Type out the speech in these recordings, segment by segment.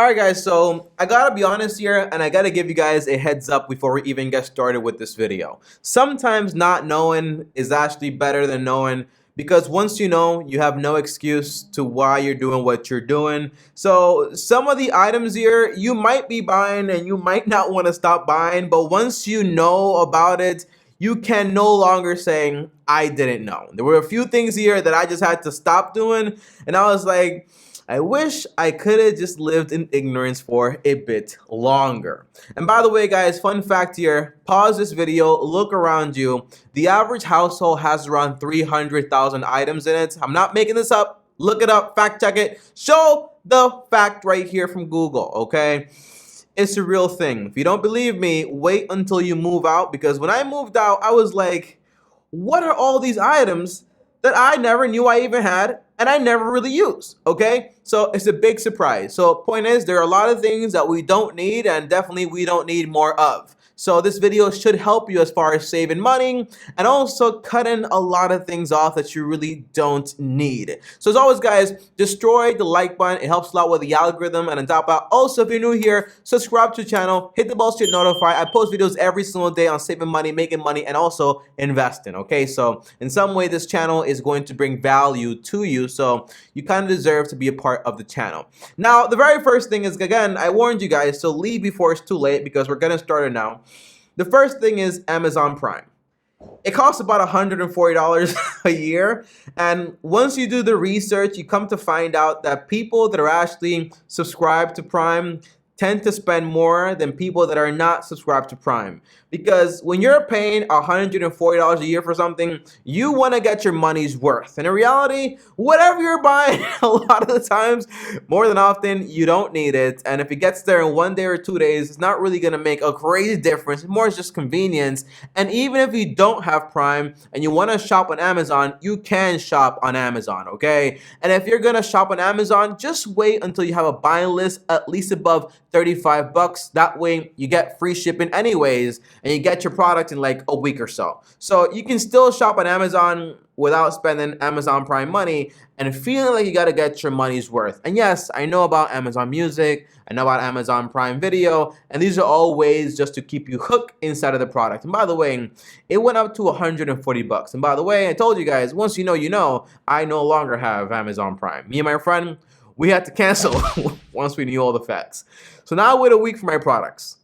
Alright guys, so I gotta be honest here and I gotta give you guys a heads up before we even get started with this video. Sometimes not knowing is actually better than knowing because once you know, you have no excuse to why you're doing what you're doing. So some of the items here you might be buying and you might not want to stop buying, but once you know about it, you can no longer say, I didn't know. There were a few things here that I just had to stop doing and I was like, I wish I could have just lived in ignorance for a bit longer. And by the way, guys, fun fact here, pause this video, look around you. The average household has around 300,000 items in it. I'm not making this up. Look it up, fact check it. Show the fact right here from Google, okay? It's a real thing. If you don't believe me, wait until you move out, because when I moved out, I was like, what are all these items that I never knew I even had and I never really used, okay? So it's a big surprise. So point is, there are a lot of things that we don't need and definitely we don't need more of. So this video should help you as far as saving money and also cutting a lot of things off that you really don't need. So as always, guys, destroy the like button. It helps a lot with the algorithm. And on top of that, also, if you're new here, subscribe to the channel, hit the bell to get notified. I post videos every single day on saving money, making money, and also investing, okay? So in some way, this channel is going to bring value to you. So you kind of deserve to be a part of the channel. Now, the very first thing is, again, I warned you guys, so leave before it's too late because we're getting started now. The first thing is Amazon Prime. It costs about $140 a year, and once you do the research, you come to find out that people that are actually subscribed to Prime tend to spend more than people that are not subscribed to Prime. Because when you're paying $140 a year for something, you want to get your money's worth. And in reality, whatever you're buying, a lot of the times, more than often, you don't need it. And if it gets there in 1 day or 2 days, it's not really going to make a crazy difference. More is just convenience. And even if you don't have Prime and you want to shop on Amazon, you can shop on Amazon, okay? And if you're going to shop on Amazon, just wait until you have a buying list at least above 35 bucks. That way you get free shipping anyways, and you get your product in like a week or so. So you can still shop on Amazon without spending Amazon Prime money and feeling like you got to get your money's worth. And yes, I know about Amazon Music, I know about Amazon Prime Video, and these are all ways just to keep you hooked inside of the product. And by the way, it went up to 140 bucks. And by the way, I told you guys, once you know, I no longer have Amazon Prime. Me and my friend, we had to cancel once we knew all the facts. So now I wait a week for my products.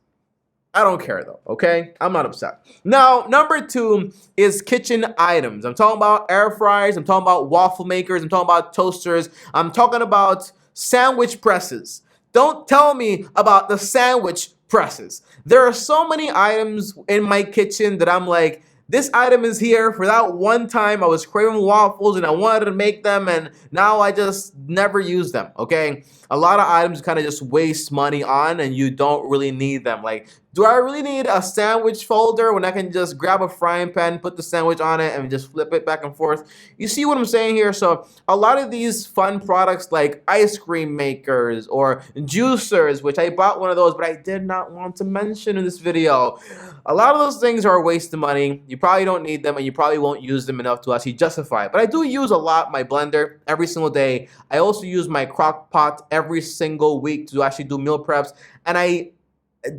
I don't care though, okay? I'm not upset. Now, number 2 is kitchen items. I'm talking about air fryers, I'm talking about waffle makers, I'm talking about toasters, I'm talking about sandwich presses. Don't tell me about the sandwich presses. There are so many items in my kitchen that I'm like, this item is here for that one time I was craving waffles and I wanted to make them, and now I just never use them, okay? A lot of items kind of just waste money on and you don't really need them. Like, do I really need a sandwich folder when I can just grab a frying pan, put the sandwich on it, and just flip it back and forth? You see what I'm saying here? So a lot of these fun products like ice cream makers or juicers, which I bought one of those, but I did not want to mention in this video. A lot of those things are a waste of money. You probably don't need them and you probably won't use them enough to actually justify it. But I do use a lot my blender every single day. I also use my crock pot every single week to actually do meal preps. And I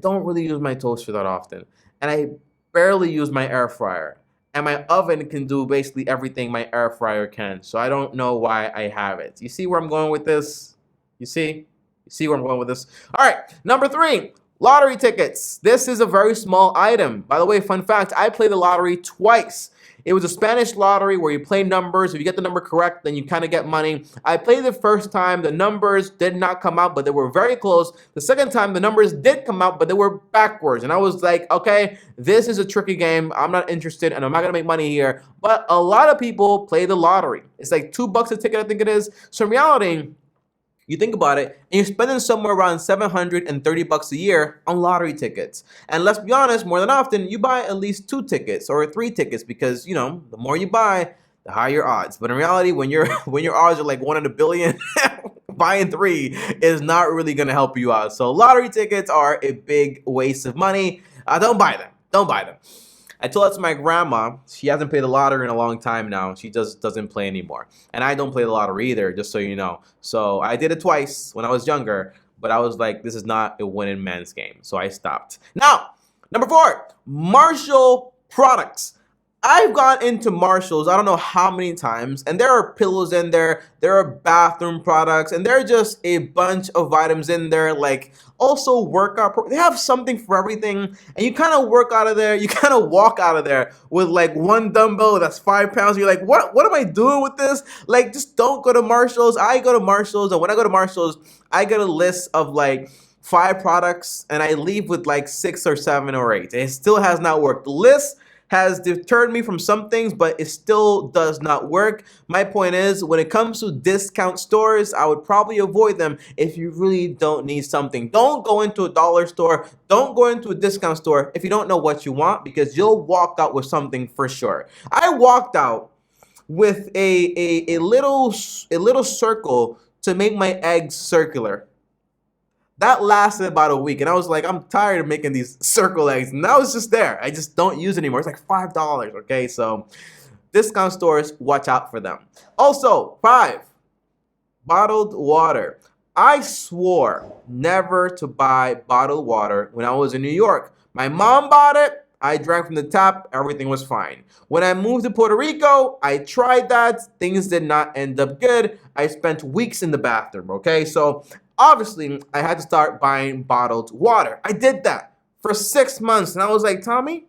don't really use my toaster that often. And I barely use my air fryer. And my oven can do basically everything my air fryer can. So I don't know why I have it. You see where I'm going with this? You see? You see where I'm going with this? All right, number 3. Lottery tickets. This is a very small item. By the way, fun fact, I played the lottery twice. It was a Spanish lottery where you play numbers. If you get the number correct, then you kind of get money. I played the first time. The numbers did not come out, but they were very close. The second time, the numbers did come out, but they were backwards. And I was like, okay, this is a tricky game. I'm not interested, and I'm not going to make money here. But a lot of people play the lottery. It's like $2 a ticket, I think it is. So in reality, you think about it, and you're spending somewhere around $730 a year on lottery tickets. And let's be honest, more than often, you buy at least 2 tickets or 3 tickets because, you know, the more you buy, the higher your odds. But in reality, when your odds are like 1 in a billion, buying 3 is not really going to help you out. So lottery tickets are a big waste of money. Don't buy them. Don't buy them. I told that to my grandma. She hasn't played the lottery in a long time now. She just doesn't play anymore. And I don't play the lottery either, just so you know. So I did it twice when I was younger. but I was like, this is not a winning man's game, so I stopped. Now, number 4, Marshall products. I've gone into Marshalls, I don't know how many times, and there are pillows in there, there are bathroom products, and there are just a bunch of items in there, like also workout. They have something for everything, and you kind of work out of there, you kind of walk out of there with like one dumbbell that's 5 pounds. You're like, what am I doing with this? Like, just don't go to Marshalls. I go to Marshalls, and when I go to Marshalls, I get a list of like 5 products, and I leave with like 6 or 7 or 8. It still has not worked. The list has deterred me from some things, but it still does not work. My point is, when it comes to discount stores, I would probably avoid them if you really don't need something. Don't go into a dollar store. Don't go into a discount store if you don't know what you want, because you'll walk out with something for sure. I walked out with a little circle to make my eggs circular. That lasted about a week, and I was like, I'm tired of making these circle eggs, and that was just there. I just don't use it anymore. It's like $5, okay? So discount stores, watch out for them. Also, 5, bottled water. I swore never to buy bottled water when I was in New York. My mom bought it. I drank from the tap. Everything was fine. When I moved to Puerto Rico, I tried that. Things did not end up good. I spent weeks in the bathroom, okay? So obviously, I had to start buying bottled water. I did that for 6 months, and I was like, Tommy,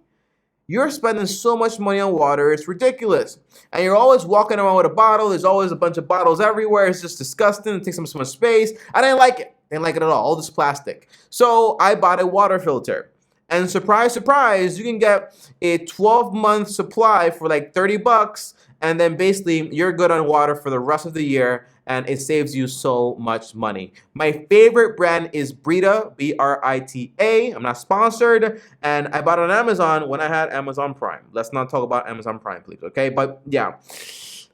you're spending so much money on water, it's ridiculous. And you're always walking around with a bottle. There's always a bunch of bottles everywhere. It's just disgusting. It takes up so much space. I didn't like it. I didn't like it at all this plastic. So I bought a water filter. And surprise, surprise, you can get a 12-month supply for like $30, and then basically you're good on water for the rest of the year, and it saves you so much money. My favorite brand is Brita, B-R-I-T-A. I'm not sponsored, and I bought it on Amazon when I had Amazon Prime. Let's not talk about Amazon Prime, please, okay? But yeah,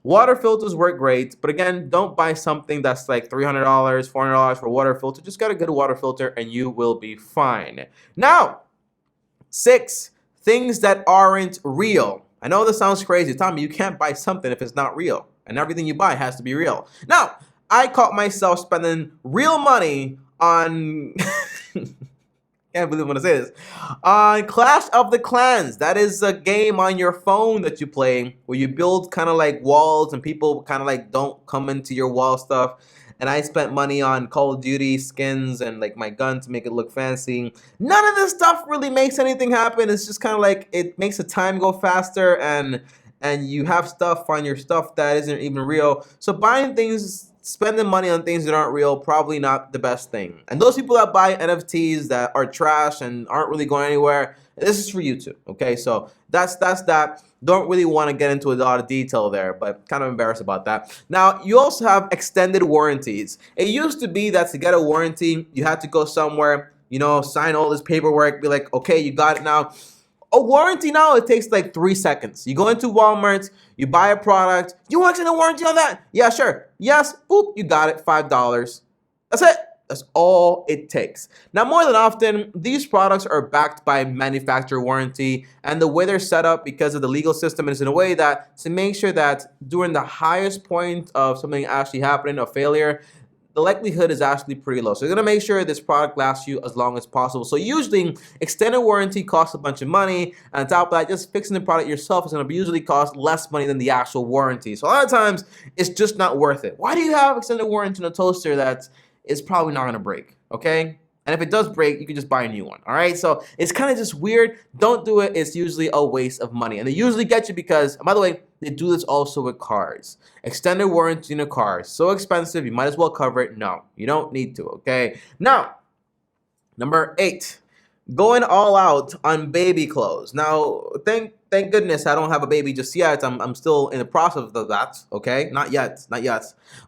water filters work great, but again, don't buy something that's like $300, $400 for a water filter. Just get a good water filter, and you will be fine. Now, 6, things that aren't real. I know this sounds crazy. Tommy, you can't buy something if it's not real. And everything you buy has to be real. Now, I caught myself spending real money on... can't believe I'm going to say this. On Clash of the Clans. That is a game on your phone that you play where you build kind of like walls and people kind of like don't come into your wall stuff. And I spent money on Call of Duty skins and like my gun to make it look fancy. None of this stuff really makes anything happen. It's just kind of like it makes the time go faster, and you have stuff on your stuff that isn't even real. So buying things, spending money on things that aren't real, probably not the best thing. And those people that buy NFTs that are trash and aren't really going anywhere, this is for you too, okay? So that's that. Don't really want to get into a lot of detail there, but kind of embarrassed about that. Now, you also have extended warranties. It used to be that to get a warranty, you had to go somewhere, you know, sign all this paperwork, be like, okay, you got it now. A warranty now, it takes like 3 seconds. You go into Walmart, you buy a product. You want extended warranty on that? Yeah, sure. Yes, boop, you got it, $5. That's it. That's all it takes. Now, more than often, these products are backed by manufacturer warranty, and the way they're set up because of the legal system is in a way that to make sure that during the highest point of something actually happening, a failure, the likelihood is actually pretty low. So you're going to make sure this product lasts you as long as possible. So usually, extended warranty costs a bunch of money, and on top of that, just fixing the product yourself is going to usually cost less money than the actual warranty. So a lot of times, it's just not worth it. Why do you have extended warranty on a toaster that's it's probably not going to break, okay? And if it does break, you can just buy a new one, all right? So it's kind of just weird. Don't do it. It's usually a waste of money. And they usually get you because, by the way, they do this also with cars. Extended warranty in a car is so expensive, you might as well cover it. No, you don't need to, okay? Now, number 8, going all out on baby clothes. Now, thank goodness I don't have a baby just yet. I'm still in the process of that, okay? Not yet.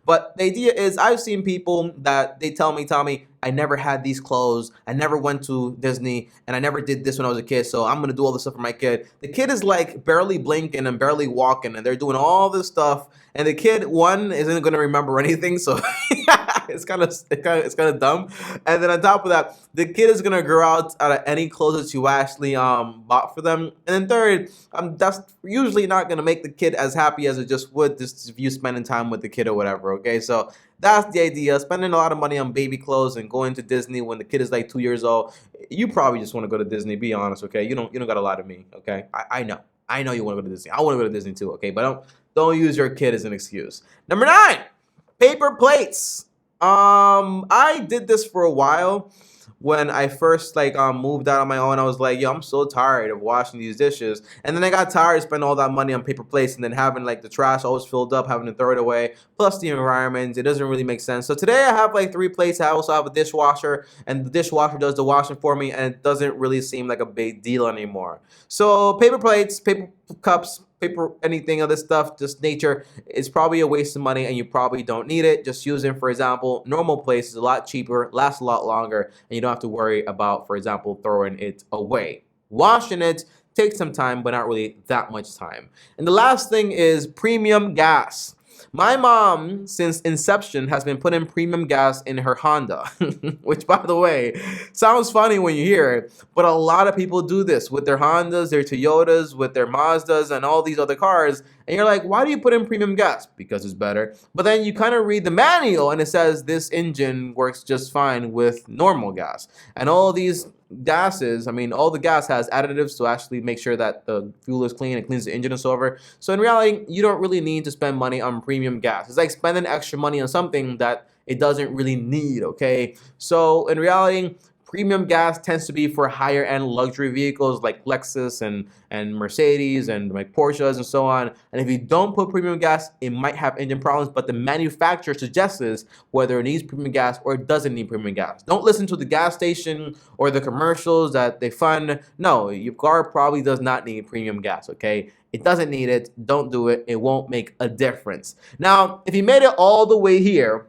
But the idea is I've seen people that they tell me, Tommy, I never had these clothes. I never went to Disney, and I never did this when I was a kid, so I'm going to do all this stuff for my kid. The kid is like barely blinking and barely walking, and they're doing all this stuff, and the kid, one, isn't going to remember anything, so it's kind of dumb. And then on top of that, the kid is going to grow out of any clothes that you actually bought for them. And then third, that's usually not going to make the kid as happy as it just would just if you spending time with the kid or whatever, okay? So That's the idea. Spending a lot of money on baby clothes and going to Disney when the kid is like 2 years old. You probably just want to go to Disney. Be honest, okay? You don't got a lot of me, okay? I know. I know you want to go to Disney. I want to go to Disney too, okay? But don't use your kid as an excuse. Number 9, paper plates. I did this for a while. When I first moved out on my own, I was like, yo, I'm so tired of washing these dishes. And then I got tired of spending all that money on paper plates and then having like the trash always filled up, having to throw it away, plus the environment. It doesn't really make sense. So today I have like 3 plates. I also have a dishwasher, and the dishwasher does the washing for me, and it doesn't really seem like a big deal anymore. So paper plates, paper cups, paper, anything of this stuff, just nature, is probably a waste of money and you probably don't need it. Just using, for example, normal plates is a lot cheaper, lasts a lot longer, and you don't have to worry about, for example, throwing it away. Washing it takes some time, but not really that much time. And the last thing is premium gas. My mom, since inception, has been putting premium gas in her Honda, which, by the way, sounds funny when you hear it, but a lot of people do this with their Hondas, their Toyotas, with their Mazdas, and all these other cars. And you're like, why do you put in premium gas? Because it's better. But then you kind of read the manual, and it says this engine works just fine with normal gas. And all these gases, I mean, all the gas has additives to actually make sure that the fuel is clean and cleans the engine and so over. So in reality, you don't really need to spend money on premium gas. It's like spending extra money on something that it doesn't really need, okay? So in reality, premium gas tends to be for higher end luxury vehicles like Lexus and Mercedes and like Porsches and so on. And if you don't put premium gas, it might have engine problems, but the manufacturer suggests whether it needs premium gas or it doesn't need premium gas. Don't listen to the gas station or the commercials that they fund. No, your car probably does not need premium gas, okay? It doesn't need it. Don't do it. It won't make a difference. Now, if you made it all the way here,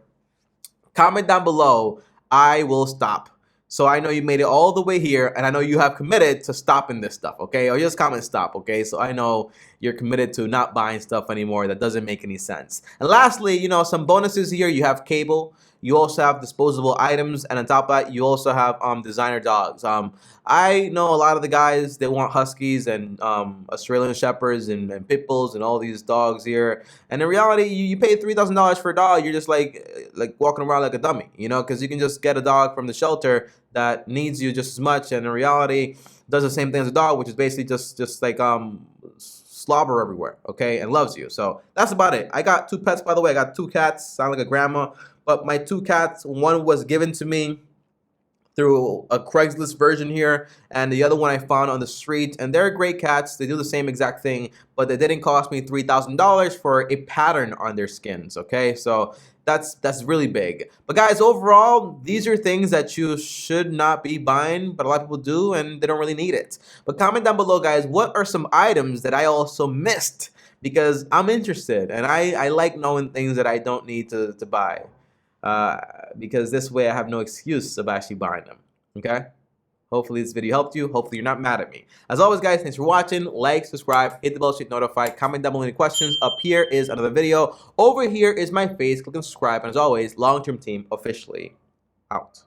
comment down below. I will stop. So I know you made it all the way here, and I know you have committed to stopping this stuff, okay? Or just comment stop, okay? So I know you're committed to not buying stuff anymore that doesn't make any sense. And lastly, you know, some bonuses here. You have cable. You also have disposable items, and on top of that, you also have designer dogs. I know a lot of the guys, they want huskies and Australian shepherds and pit bulls and all these dogs here. And in reality, you pay $3,000 for a dog. You're just like walking around like a dummy, you know, because you can just get a dog from the shelter that needs you just as much, and in reality, does the same thing as a dog, which is basically just like slobber everywhere, okay, and loves you. So that's about it. I got 2 pets, by the way. I got 2 cats. Sound like a grandma. But my 2 cats, one was given to me through a Craigslist version here, and the other one I found on the street. And they're great cats. They do the same exact thing, but they didn't cost me $3,000 for a pattern on their skins, okay? So that's really big. But guys, overall, these are things that you should not be buying, but a lot of people do, and they don't really need it. But comment down below, guys, what are some items that I also missed? Because I'm interested, and I like knowing things that I don't need to buy. Because this way I have no excuse of actually buying them, okay? Hopefully this video helped you. Hopefully you're not mad at me. As always, guys, thanks for watching. Like, subscribe, hit the bell so you get notified. Comment down below any questions. Up here is another video. Over here is my face. Click and subscribe. And as always, Long Term Team officially out.